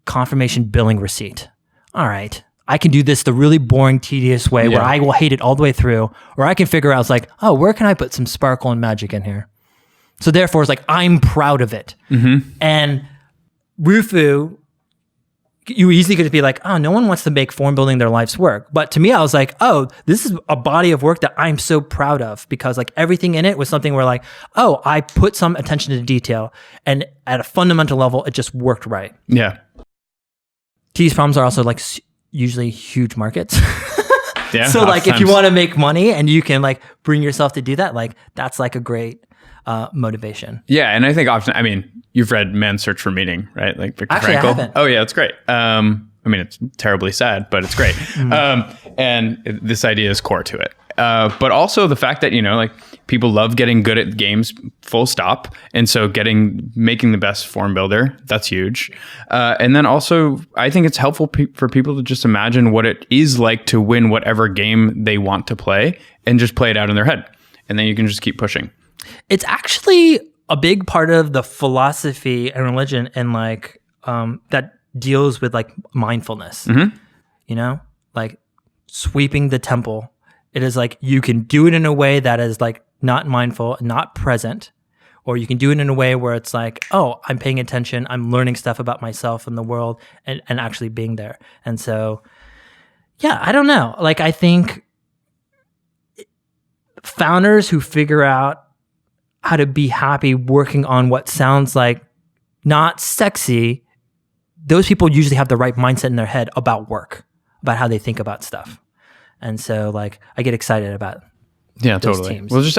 Speaker 2: confirmation billing receipt. All right. I can do this the really boring, tedious way where I will hate it all the way through, or I can figure out, it's like, oh, where can I put some sparkle and magic in here? So therefore, it's like, I'm proud of it. And Wufoo, you easily could be like, oh, no one wants to make form building their life's work. But to me, I was like, oh, this is a body of work that I'm so proud of because like everything in it was something where like, oh, I put some attention to detail and at a fundamental level, it just worked right.
Speaker 1: Yeah.
Speaker 2: These problems are also like usually huge markets.
Speaker 1: Yeah.
Speaker 2: So like if you want to make money and you can like bring yourself to do that, like that's like a great motivation.
Speaker 1: Yeah. And I think often, I mean, you've read Man's Search for Meaning, right? Like Viktor Frankl.
Speaker 2: I haven't.
Speaker 1: Oh yeah, it's great. I mean, it's terribly sad, but it's great. And this idea is core to it. But also the fact that, you know, like people love getting good at games, full stop. And so making the best form builder, that's huge. And then also, I think it's helpful for people to just imagine what it is like to win whatever game they want to play and just play it out in their head. And then you can just keep pushing.
Speaker 2: It's actually a big part of the philosophy and religion and like that deals with like mindfulness, you know, like sweeping the temple. It is like you can do it in a way that is like not mindful, not present, or you can do it in a way where it's like, oh, I'm paying attention, I'm learning stuff about myself and the world and actually being there. And so, yeah, I don't know. Like, I think founders who figure out how to be happy working on what sounds like not sexy, those people usually have the right mindset in their head about work, about how they think about stuff. And so like I get excited about those
Speaker 1: totally.
Speaker 2: teams.
Speaker 1: Well, just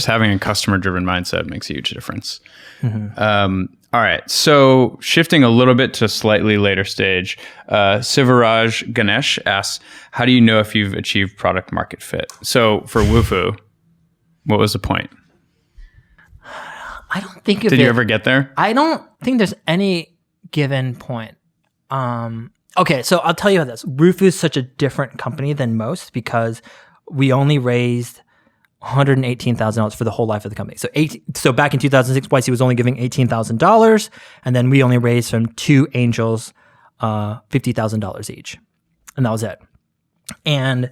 Speaker 1: having a customer driven mindset makes a huge difference. All right. So shifting a little bit to slightly later stage, Sivaraj Ghanesh asks, how do you know if you've achieved product market fit? So for Wufoo, what was the point?
Speaker 2: I don't think
Speaker 1: Did you ever get there?
Speaker 2: I don't think there's any given point. Okay, so I'll tell you about this. Wufoo is such a different company than most because we only raised $118,000 for the whole life of the company. So back in 2006, YC was only giving $18,000, and then we only raised from two angels $50,000 each, and that was it. And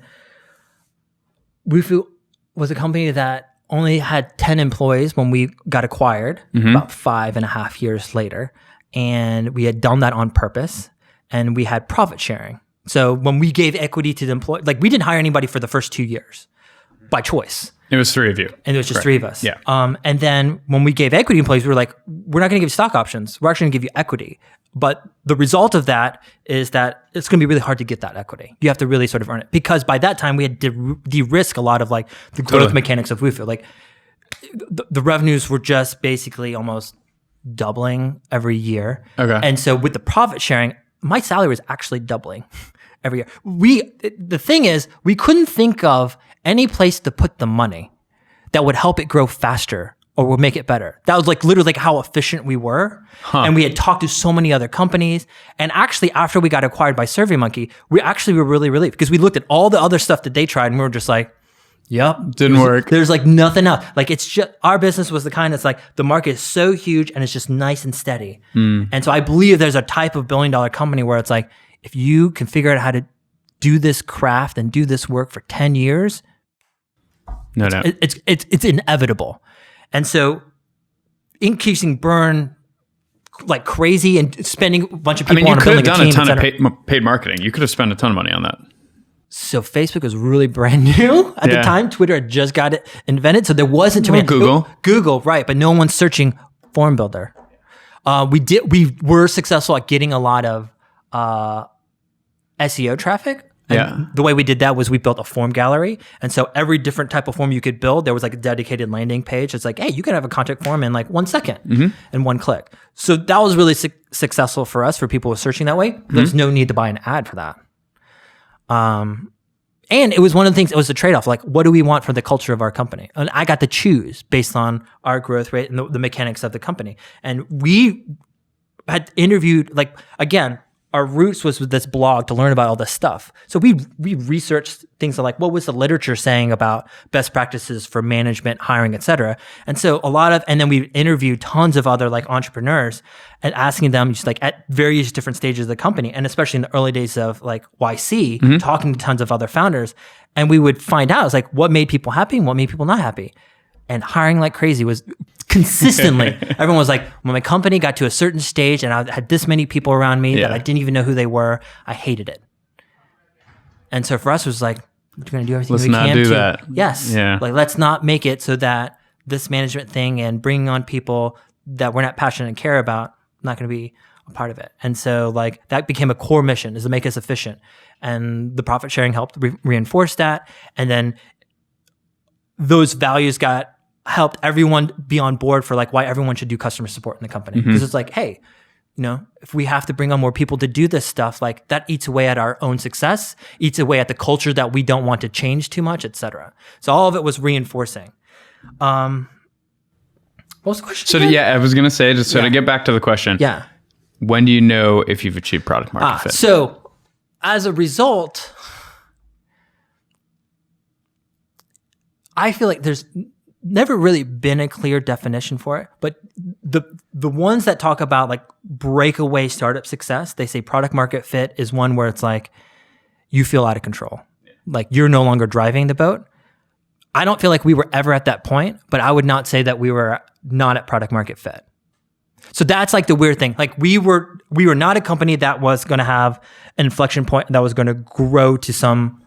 Speaker 2: Wufoo was a company that only had 10 employees when we got acquired about 5.5 years later, and we had done that on purpose. And we had profit sharing. So when we gave equity to the employee, like we didn't hire anybody for the first 2 years by choice.
Speaker 1: It was 3 of you.
Speaker 2: And it was just 3 of us.
Speaker 1: Yeah.
Speaker 2: And then when we gave equity employees, we were like, we're not going to give you stock options. We're actually going to give you equity. But the result of that is that it's going to be really hard to get that equity. You have to really sort of earn it. Because by that time, we had de-risk a lot of like the growth mechanics of Wufoo. Like the revenues were just basically almost doubling every year.
Speaker 1: Okay.
Speaker 2: And so with the profit sharing, my salary was actually doubling every year. The thing is, we couldn't think of any place to put the money that would help it grow faster or would make it better. That was like literally like how efficient we were. And we had talked to so many other companies. And actually, after we got acquired by SurveyMonkey, we actually were really relieved because we looked at all the other stuff that they tried and we were just like, yep.
Speaker 1: Didn't work.
Speaker 2: There's like nothing else. Like it's just, our business was the kind that's like, the market is so huge and it's just nice and steady. And so I believe there's a type of $1 billion company where it's like, if you can figure out how to do this craft and do this work for 10 years, it's inevitable. And so increasing burn like crazy and spending a bunch of people
Speaker 1: I mean, you
Speaker 2: on
Speaker 1: could have
Speaker 2: building a
Speaker 1: done
Speaker 2: team,
Speaker 1: a ton of paid marketing. You could have spent a ton of money on that.
Speaker 2: So Facebook was really brand new at the time. Twitter had just got it invented. So there wasn't too many. Google, right. But no one's searching form builder. We were successful at getting a lot of SEO traffic. And the way we did that was we built a form gallery. And so every different type of form you could build, there was like a dedicated landing page. It's like, hey, you can have a contact form in like 1 second and one click. So that was really successful for us, for people who were searching that way. There's no need to buy an ad for that. And it was one of the things, it was a trade-off. Like, what do we want for the culture of our company? And I got to choose based on our growth rate and the mechanics of the company. And we had interviewed, like, again, our roots was with this blog to learn about all this stuff. So we researched things like, what was the literature saying about best practices for management, hiring, et cetera. And so and then we interviewed tons of other like entrepreneurs and asking them just like at various different stages of the company. And especially in the early days of like YC, talking to tons of other founders. And we would find out, it's like, what made people happy and what made people not happy. And hiring like crazy was consistently, everyone was like, when my company got to a certain stage and I had this many people around me that I didn't even know who they were, I hated it. And so for us, it was like, we're going to do everything we can. Let's not do that. Yes. Yeah. Like, let's not make it so that this management thing and bringing on people that we're not passionate and care about, not going to be a part of it. And so like that became a core mission, is to make us efficient. And the profit sharing helped reinforce that. And then those values helped everyone be on board for like why everyone should do customer support in the company. Because it's like, hey, if we have to bring on more people to do this stuff, like that eats away at our own success, eats away at the culture that we don't want to change too much, et cetera. So all of it was reinforcing. What was the question?
Speaker 1: So I was going to say, just to get back to the question.
Speaker 2: Yeah.
Speaker 1: When do you know if you've achieved product market fit?
Speaker 2: So as a result, I feel like there's never really been a clear definition for it, but the ones that talk about like breakaway startup success, they say product market fit is one where it's like you feel out of control. Like you're no longer driving the boat. I don't feel like we were ever at that point, but I would not say that we were not at product market fit. So that's like the weird thing. Like we were not a company that was going to have an inflection point that was going to grow to some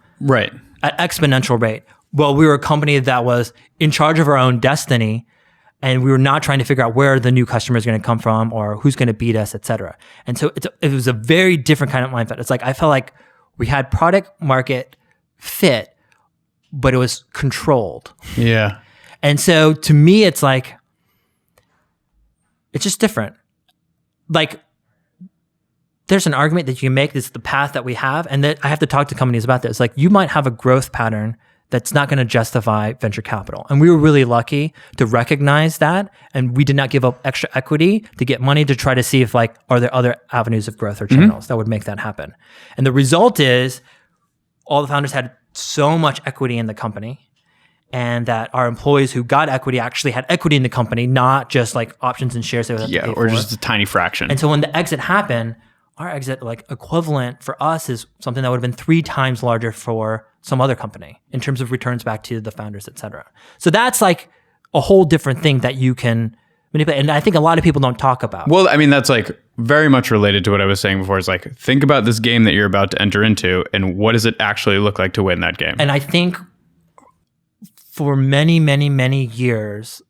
Speaker 2: at exponential rate. Well, we were a company that was in charge of our own destiny, and we were not trying to figure out where the new customer is going to come from or who's going to beat us, et cetera. And so it was a very different kind of mindset. It's like I felt like we had product market fit, but it was controlled.
Speaker 1: Yeah.
Speaker 2: And so to me, it's like, it's just different. Like, there's an argument that you can make. This is the path that we have, and that I have to talk to companies about this. It's like you might have a growth pattern that's not going to justify venture capital. And we were really lucky to recognize that. And we did not give up extra equity to get money to try to see if like, are there other avenues of growth or channels that would make that happen? And the result is all the founders had so much equity in the company, and that our employees who got equity actually had equity in the company, not just like options and shares they would have to pay
Speaker 1: or just a tiny fraction.
Speaker 2: And so when the exit happened, our exit like equivalent for us is something that would have been 3 times larger for some other company in terms of returns back to the founders, et cetera. So that's like a whole different thing that you can manipulate. And I think a lot of people don't talk about.
Speaker 1: Well, I mean, that's like very much related to what I was saying before. It's like, think about this game that you're about to enter into and what does it actually look like to win that game?
Speaker 2: And I think for many, many, many years,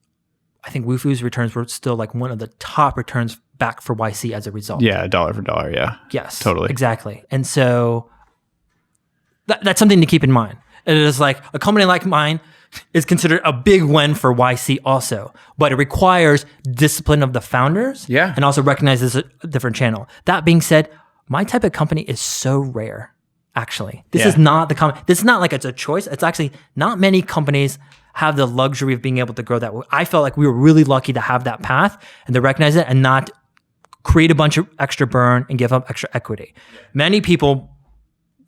Speaker 2: I think Wufoo's returns were still like one of the top returns back for YC as a result.
Speaker 1: Yeah, dollar for dollar. Yeah.
Speaker 2: Yes.
Speaker 1: Totally.
Speaker 2: Exactly. And so that's something to keep in mind. It is like a company like mine is considered a big win for YC also, but it requires discipline of the founders and also recognizes a different channel. That being said, my type of company is so rare. Actually, this is not this is not like it's a choice. It's actually not many companies have the luxury of being able to grow that way. I felt like we were really lucky to have that path and to recognize it and not create a bunch of extra burn and give up extra equity. Many people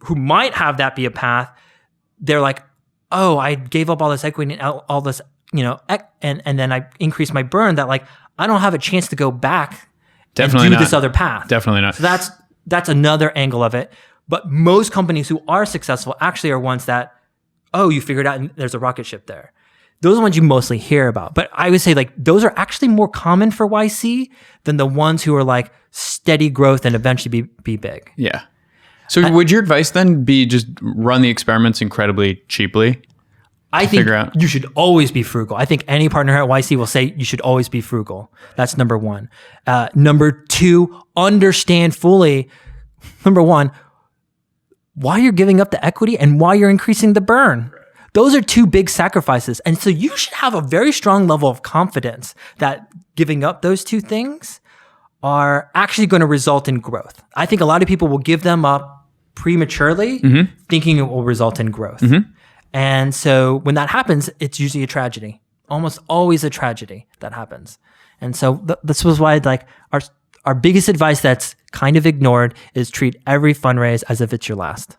Speaker 2: who might have that be a path, they're like, oh, I gave up all this equity and all this, and then I increased my burn, that like, I don't have a chance to go back and do this other path.
Speaker 1: Definitely not.
Speaker 2: So that's another angle of it. But most companies who are successful actually are ones that, oh, you figured out and there's a rocket ship there. those are the ones you mostly hear about. But I would say like those are actually more common for YC than the ones who are like steady growth and eventually be big.
Speaker 1: Yeah. So would your advice then be just run the experiments incredibly cheaply?
Speaker 2: I think you should always be frugal. I think any partner at YC will say you should always be frugal. That's number one. Number two, understand fully, number one, why you're giving up the equity and why you're increasing the burn. Those are two big sacrifices. And so you should have a very strong level of confidence that giving up those two things are actually going to result in growth. I think a lot of people will give them up prematurely, thinking it will result in growth. And so when that happens, it's usually a tragedy, almost always a tragedy that happens. And so this was why like our biggest advice that's kind of ignored is treat every fundraise as if it's your last.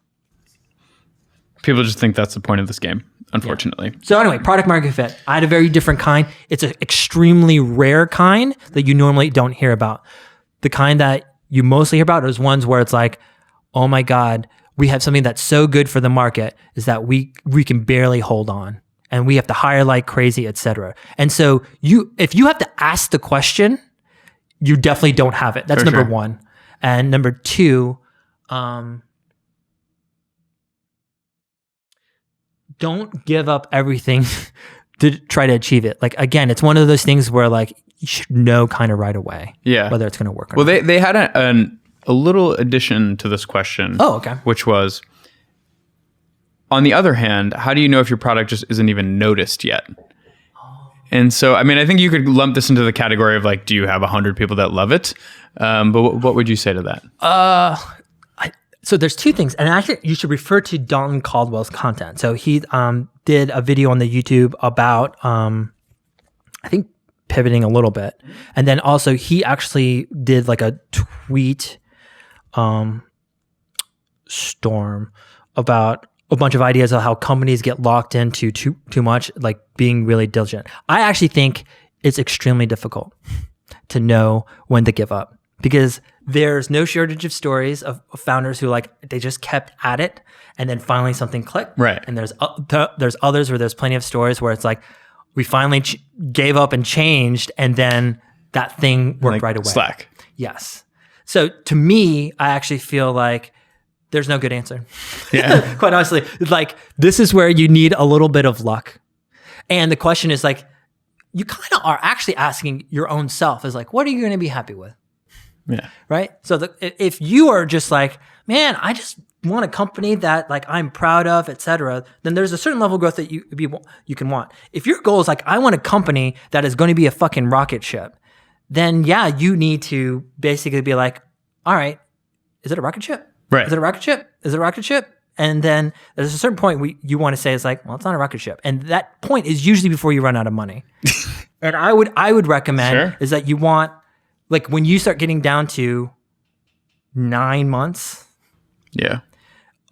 Speaker 1: People just think that's the point of this game, unfortunately.
Speaker 2: Yeah. So anyway, product market fit. I had a very different kind. It's an extremely rare kind that you normally don't hear about. The kind that you mostly hear about is ones where it's like, oh my God, we have something that's so good for the market is that we can barely hold on and we have to hire like crazy, et cetera. And so if you have to ask the question, you definitely don't have it. That's number one. And number two, don't give up everything to try to achieve it. Like, again, it's one of those things where like you should know kind of right away whether it's going to work or not.
Speaker 1: Well, they had a little addition to this question.
Speaker 2: Oh, okay.
Speaker 1: Which was, on the other hand, how do you know if your product just isn't even noticed yet? And so, I mean, I think you could lump this into the category of like, do you have 100 people that love it? But what would you say to that?
Speaker 2: So there's two things, and actually you should refer to Don Caldwell's content. So he did a video on the YouTube about, I think, pivoting a little bit. And then also he actually did like a tweet storm about a bunch of ideas of how companies get locked into too much, like being really diligent. I actually think it's extremely difficult to know when to give up because there's no shortage of stories of founders who like, they just kept at it and then finally something clicked.
Speaker 1: Right.
Speaker 2: And there's others where there's plenty of stories where it's like, we finally gave up and changed and then that thing worked like right away.
Speaker 1: Slack.
Speaker 2: Yes. So to me, I actually feel like there's no good answer.
Speaker 1: Yeah.
Speaker 2: Quite honestly, like this is where you need a little bit of luck. And the question is like, you kind of are actually asking your own self is like, what are you going to be happy with?
Speaker 1: Yeah.
Speaker 2: Right. So if you are just like, man, I just want a company that like I'm proud of, et cetera, then there's a certain level of growth that you can want. If your goal is like, I want a company that is going to be a fucking rocket ship, then yeah, you need to basically be like, all right, is it a rocket ship?
Speaker 1: Right.
Speaker 2: Is it a rocket ship? Is it a rocket ship? And then there's a certain point you want to say is like, well, it's not a rocket ship. And that point is usually before you run out of money. And I would recommend is that you want, like when you start getting down to 9 months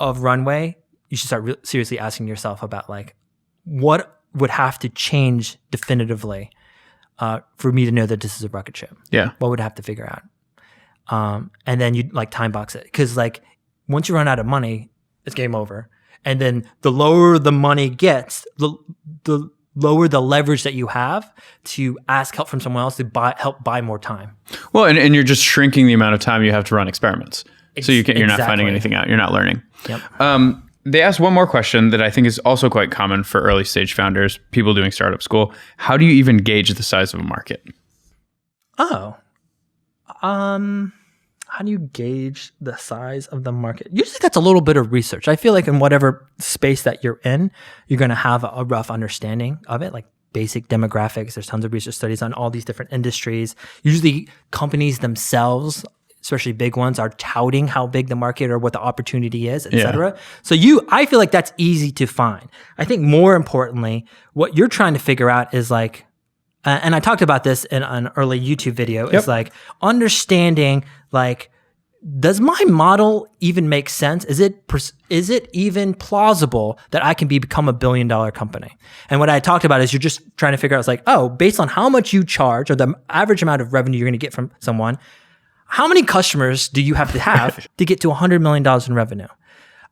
Speaker 2: of runway, you should start seriously asking yourself about like, what would have to change definitively for me to know that this is a rocket ship?
Speaker 1: Yeah.
Speaker 2: What would I have to figure out? And then you like time box it. Cause like once you run out of money, it's game over. And then the lower the money gets, the lower the leverage that you have to ask help from someone else to help buy more time.
Speaker 1: Well, and you're just shrinking the amount of time you have to run experiments. So you're not finding anything out. You're not learning.
Speaker 2: Yep.
Speaker 1: They asked one more question that I think is also quite common for early stage founders, people doing startup school. How do you even gauge the size of a market? How do you gauge the size of the market? Usually that's a little bit of research. I feel like in whatever space that you're in, you're going to have a rough understanding of it, like basic demographics. There's tons of research studies on all these different industries. Usually companies themselves, especially big ones, are touting how big the market or what the opportunity is, et cetera. So I feel like that's easy to find. I think more importantly, what you're trying to figure out is like, and I talked about this in an early YouTube video, is like understanding like, does my model even make sense? Is it even plausible that I can become $1 billion company? And what I talked about is you're just trying to figure out, it's like, oh, based on how much you charge or the average amount of revenue you're going to get from someone, how many customers do you have to get to $100 million in revenue?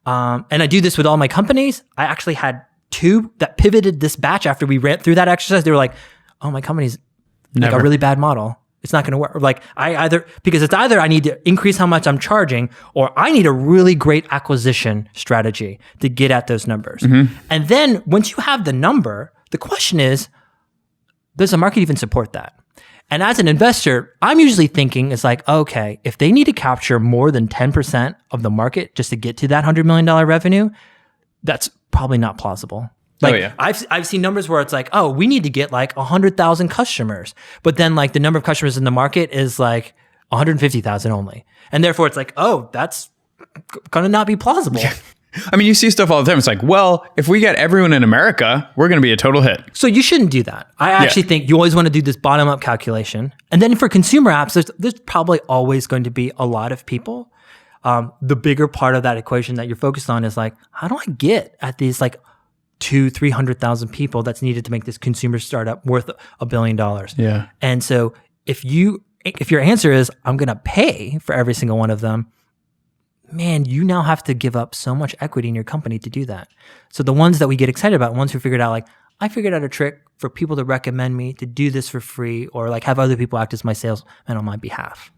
Speaker 1: And I do this with all my companies. I actually had
Speaker 2: two that pivoted this batch after we ran through that exercise. They were like, oh, my company's like a really bad model. It's not going to work. Like because it's either I need to increase how much I'm charging, or I need a really great acquisition strategy to get at those numbers. And then once you have the number, the question is, does the market even support that? And as an investor, I'm usually thinking it's like, okay, if they need to capture more than 10% of the market just to get to that $100 million revenue, that's probably not plausible. Like I've seen numbers where it's like, oh, we need to get like 100,000 customers, but then like the number of customers in the market is like 150,000 only, and therefore it's like, oh, that's gonna not be plausible.
Speaker 1: I mean, you see stuff all the time. It's like, well, if we get everyone in America, we're going to be a total hit.
Speaker 2: So you shouldn't do that. I actually think you always want to do this bottom-up calculation. And then for consumer apps, there's probably always going to be a lot of people. The bigger part of that equation that you're focused on is like, how do I get at these like 200,000-300,000 people that's needed to make this consumer startup worth $1 billion?
Speaker 1: Yeah.
Speaker 2: And so if your answer is, I'm going to pay for every single one of them, man, you now have to give up so much equity in your company to do that. So the ones that we get excited about, ones who figured out like, I figured out a trick for people to recommend me to do this for free, or like have other people act as my salesman on my behalf.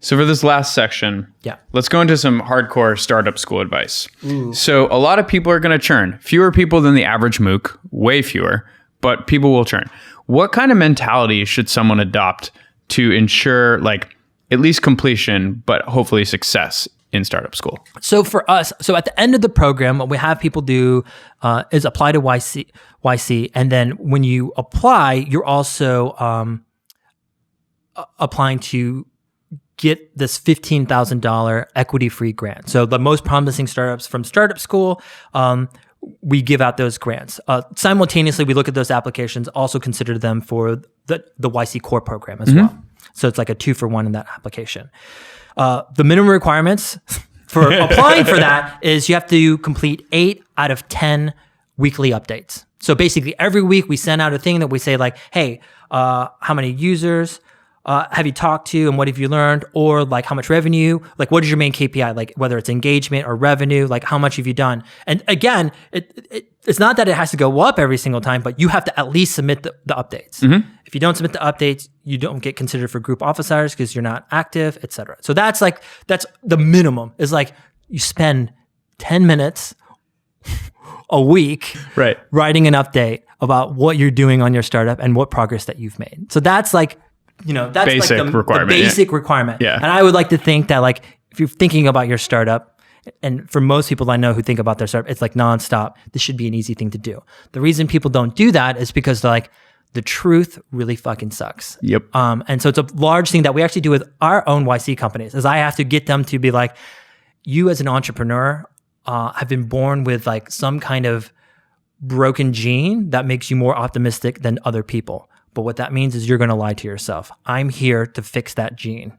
Speaker 1: So for this last section, let's go into some hardcore startup school advice. So a lot of people are going to churn. Fewer people than the average MOOC, way fewer, but people will churn. What kind of mentality should someone adopt to ensure like at least completion, but hopefully success in startup school?
Speaker 2: So for us, at the end of the program, what we have people do is apply to YC. And then when you apply, you're also applying to get this $15,000 equity-free grant. So the most promising startups from startup school, we give out those grants. Simultaneously, we look at those applications, also consider them for the YC core program as well. So it's like a 2-for-1 in that application. The minimum requirements for applying for that is you have to complete 8 out of 10 weekly updates. So basically every week we send out a thing that we say like, hey, how many users have you talked to and what have you learned? Or like how much revenue, like what is your main KPI? Like whether it's engagement or revenue, like how much have you done? And again, it's not that it has to go up every single time, but you have to at least submit the updates. If you don't submit the updates, you don't get considered for group office hours because you're not active, et cetera. So that's the minimum is like you spend 10 minutes a week writing an update about what you're doing on your startup and what progress that you've made. So that's like, that's
Speaker 1: basic
Speaker 2: like
Speaker 1: requirement,
Speaker 2: the basic requirement.
Speaker 1: Yeah.
Speaker 2: And I would like to think that like, if you're thinking about your startup, and for most people I know who think about their startup, it's like nonstop. This should be an easy thing to do. The reason people don't do that is because they're like, the truth really fucking sucks. And so it's a large thing that we actually do with our own YC companies is I have to get them to be like, you as an entrepreneur have been born with like some kind of broken gene that makes you more optimistic than other people. But what that means is you're going to lie to yourself. I'm here to fix that gene.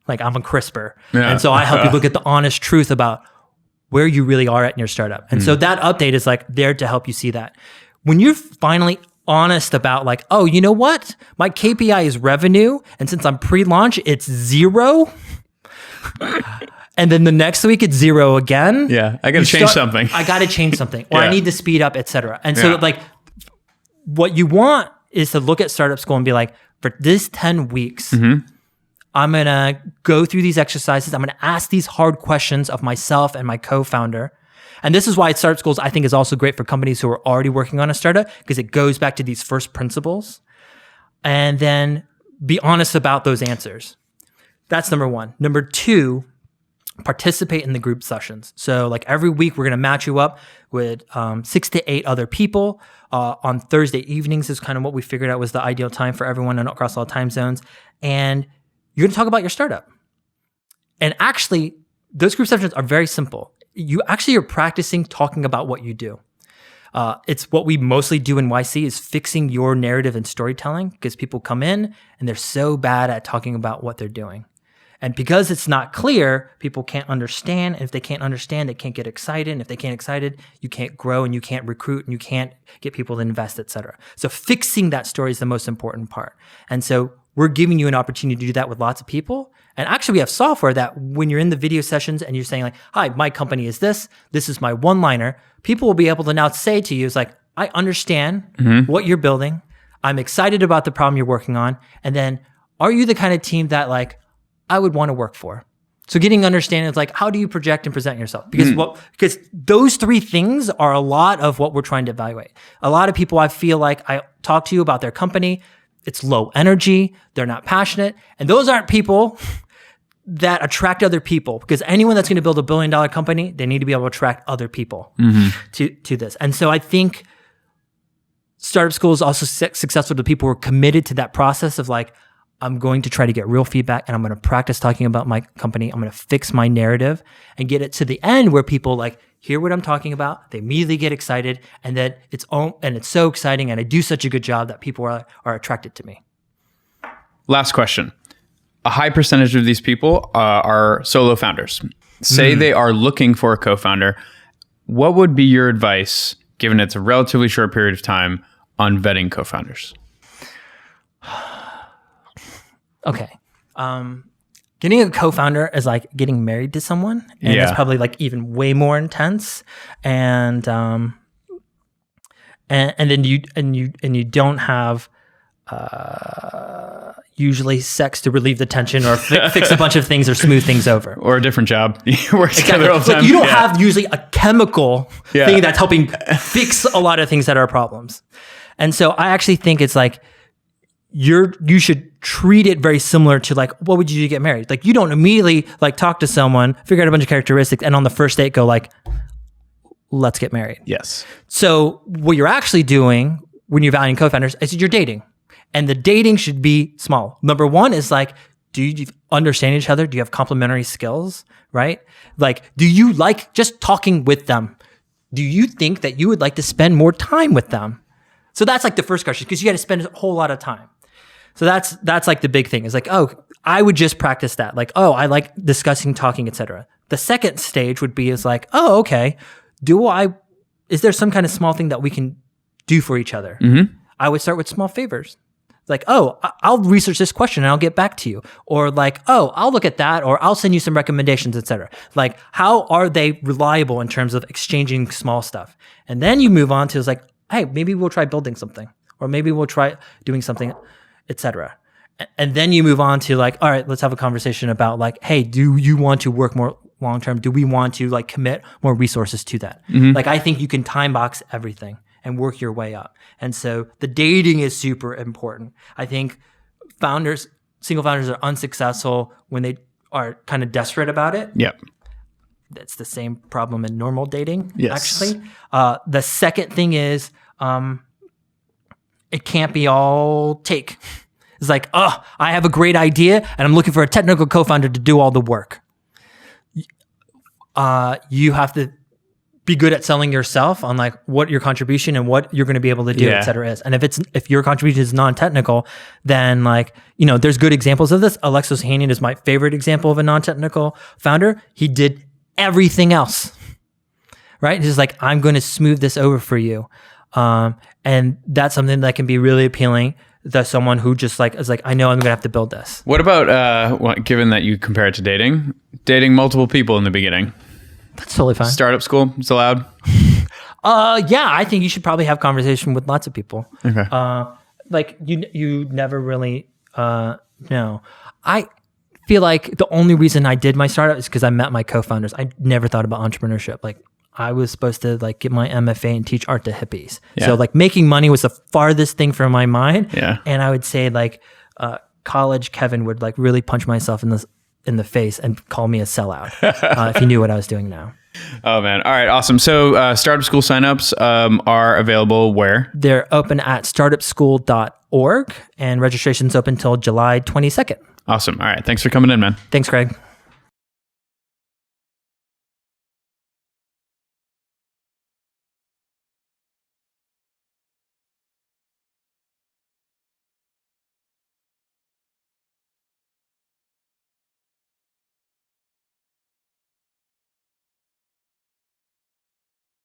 Speaker 2: Like I'm a CRISPR. And so I help you look at the honest truth about where you really are at in your startup. And so that update is like there to help you see that. When you're finally honest about like, oh, you know what? My KPI is revenue. And since I'm pre-launch, it's 0. And then the next week it's 0 again.
Speaker 1: Yeah. I got to change something.
Speaker 2: I got to change something. Or I need to speed up, et cetera. And so like what you want is to look at startup school and be like, for this 10 weeks, I'm going to go through these exercises. I'm going to ask these hard questions of myself and my co-founder. And this is why startup schools, I think, is also great for companies who are already working on a startup because it goes back to these first principles and then be honest about those answers. That's number 1. Number 2, participate in the group sessions. So like every week, we're going to match you up with 6 to 8 other people. On Thursday evenings is kind of what we figured out was the ideal time for everyone and across all time zones. And you're going to talk about your startup. And actually, those group sessions are very simple. You actually are practicing talking about what you do. It's what we mostly do in YC is fixing your narrative and storytelling because people come in and they're so bad at talking about what they're doing. And because it's not clear, people can't understand. And if they can't understand, they can't get excited. And if they can't get excited, you can't grow and you can't recruit and you can't get people to invest, et cetera. So fixing that story is the most important part. And so we're giving you an opportunity to do that with lots of people. And actually, we have software that when you're in the video sessions and you're saying like, hi, my company is this is my one-liner, people will be able to now say to you, it's like, I understand what you're building. I'm excited about the problem you're working on. And then, are you the kind of team that like I would want to work for? So getting understanding of like, how do you project and present yourself? Because those three things are a lot of what we're trying to evaluate. A lot of people I feel like I talk to you about their company, it's low energy, they're not passionate. And those aren't people that attract other people, because anyone that's going to build $1 billion company, they need to be able to attract other people to this. And so I think Startup School is also successful to people who are committed to that process of like, I'm going to try to get real feedback and I'm going to practice talking about my company. I'm going to fix my narrative and get it to the end where people like hear what I'm talking about. They immediately get excited and then it's so exciting and I do such a good job that people are attracted to me.
Speaker 1: Last question. A high percentage of these people are solo founders. Say they are looking for a co-founder. What would be your advice, given it's a relatively short period of time, on vetting co-founders?
Speaker 2: Okay. Getting a co-founder is like getting married to someone, and it's probably like even way more intense. And then you don't have usually sex to relieve the tension or fix a bunch of things or smooth things over.
Speaker 1: Or a different job. You work together all the time.
Speaker 2: Like you don't have usually a chemical thing that's helping fix a lot of things that are problems. And so I actually think it's like you should treat it very similar to like, what would you do to get married? Like you don't immediately like talk to someone, figure out a bunch of characteristics, and on the first date go like, let's get married.
Speaker 1: Yes.
Speaker 2: So what you're actually doing when you're valuing co-founders is you're dating. And the dating should be small. Number one is like, do you understand each other? Do you have complementary skills, right? Like, do you like just talking with them? Do you think that you would like to spend more time with them? So that's like the first question, because you got to spend a whole lot of time. So that's like the big thing. It's like, oh, I would just practice that. Like, oh, I like discussing, talking, etc. The second stage would be is like, oh, okay, is there some kind of small thing that we can do for each other? I would start with small favors. Like, oh, I'll research this question and I'll get back to you. Or like, oh, I'll look at that, or I'll send you some recommendations, etc. Like, how are they reliable in terms of exchanging small stuff? And then you move on to is like, hey, maybe we'll try building something, or maybe we'll try doing something, etc. And then you move on to like, all right, let's have a conversation about like, hey, do you want to work more long term? Do we want to like commit more resources to that? Like, I think you can time box everything and work your way up. And so the dating is super important. I think single founders are unsuccessful when they are kind of desperate about it.
Speaker 1: Yep.
Speaker 2: That's the same problem in normal dating,
Speaker 1: yes.
Speaker 2: actually. The second thing is it can't be all take. It's like, oh, I have a great idea and I'm looking for a technical co-founder to do all the work. You have to be good at selling yourself on like what your contribution and what you're going to be able to do, et cetera, is. And if your contribution is non-technical, then like, there's good examples of this. Alexis Ohanian is my favorite example of a non-technical founder. He did everything else, right? He's like, I'm going to smooth this over for you. And that's something that can be really appealing to someone who just like, is like, I know I'm going to have to build this.
Speaker 1: What about, given that you compare it to dating multiple people in the beginning?
Speaker 2: That's totally fine.
Speaker 1: Startup school, it's allowed?
Speaker 2: Yeah, I think you should probably have conversation with lots of people.
Speaker 1: Okay.
Speaker 2: Like you never really know. I feel like the only reason I did my startup is because I met my co-founders. I never thought about entrepreneurship. Like I was supposed to like get my MFA and teach art to hippies. Yeah. So like making money was the farthest thing from my mind.
Speaker 1: Yeah.
Speaker 2: And I would say like college Kevin would like really punch myself in the face and call me a sellout if he knew what I was doing now.
Speaker 1: Oh man. All right. Awesome. So startup school signups are available where?
Speaker 2: They're open at startupschool.org and registration's open until July 22nd.
Speaker 1: Awesome. All right. Thanks for coming in, man.
Speaker 2: Thanks, Craig.